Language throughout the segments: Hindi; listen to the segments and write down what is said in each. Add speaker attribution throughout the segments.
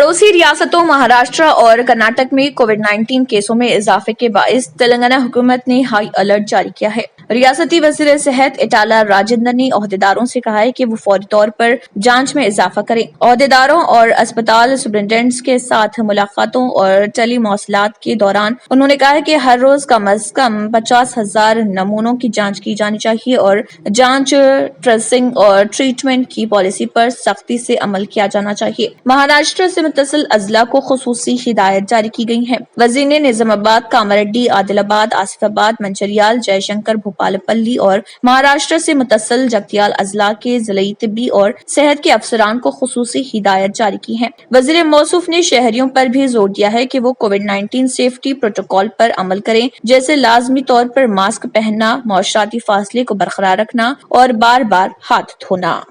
Speaker 1: पड़ोसी रियासतों महाराष्ट्र और कर्नाटक में कोविड-19 केसों में इजाफे के बाइस तेलंगाना हुकूमत ने हाई अलर्ट जारी किया है। रियासती वजीर सेहत इटाला राजेंद्र ने ओहदेदारों से कहा है कि वो फौरी तौर पर जांच में इजाफा करें। ओहदेदारों और अस्पताल सुपरिटेंडेंट्स के साथ मुलाकातों और टेली मौसलात के दौरान उन्होंने कहा है कि हर रोज कम अज कम 50,000 नमूनों की जांच की जानी चाहिए और जांच, ट्रेसिंग और ट्रीटमेंट की पॉलिसी पर सख्ती से अमल किया जाना चाहिए। महाराष्ट्र से मुत्तसिल अजला को खुसूसी हिदायत जारी की गई है। वजीर ने निजामाबाद, कामारेड्डी, आदिलाबाद, आसिफाबाद, मंचिरियाल, जयशंकर, भोपालपल्ली और महाराष्ट्र से मुत्तसिल जगतियाल अजला के जिले तिब्बी और सेहत के अफसरान को खुसूसी हिदायत जारी की है। वजीर मौसूफ ने शहरियों पर भी जोर दिया है कि वो कोविड-19 सेफ्टी प्रोटोकॉल पर अमल करें, जैसे लाजमी तौर पर मास्क पहनना, मौशराती फासले को बरकरार रखना और बार बार हाथ धोना।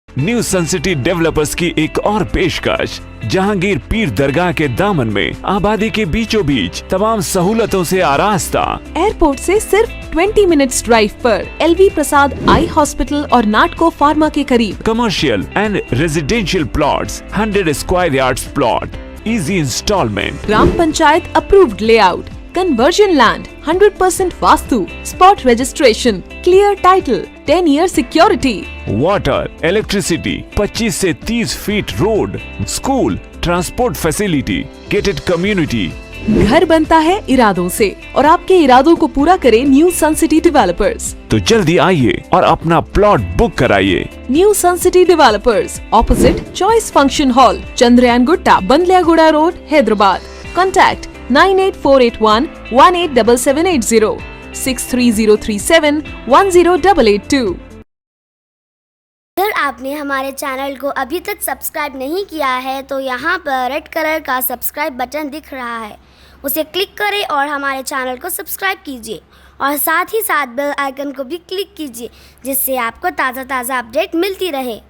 Speaker 2: न्यू सन सिटी डेवलपर्स की एक और पेशकश, जहांगीर पीर दरगाह के दामन में आबादी के बीचों बीच तमाम सहूलतों से आरास्ता।
Speaker 3: एयरपोर्ट से सिर्फ 20 मिनट्स ड्राइव पर LV प्रसाद आई हॉस्पिटल और नाटको फार्मा के करीब।
Speaker 2: Commercial and residential plots, 100 square yards plot, easy instalment,
Speaker 3: gram panchayat approved layout, conversion land, 100% vastu, spot registration, clear title, 10 year security,
Speaker 2: water, electricity, 25 से 30 feet road, school, transport facility, gated community.
Speaker 3: घर बनता है इरादों से और आपके इरादों को पूरा करे न्यू सन सिटी डेवलपर्स।
Speaker 2: तो जल्दी आइए और अपना प्लॉट बुक कराइए।
Speaker 3: New sun city developers, opposite choice function hall, Chandrayangutta, Bandlaguda road, Hyderabad. Contact 9848118780, 63037108882।
Speaker 4: अगर आपने हमारे चैनल को अभी तक सब्सक्राइब नहीं किया है तो यहाँ पर रेड कलर का सब्सक्राइब बटन दिख रहा है, उसे क्लिक करें और हमारे चैनल को सब्सक्राइब कीजिए और साथ ही साथ बेल आइकन को भी क्लिक कीजिए, जिससे आपको ताज़ा अपडेट मिलती रहे।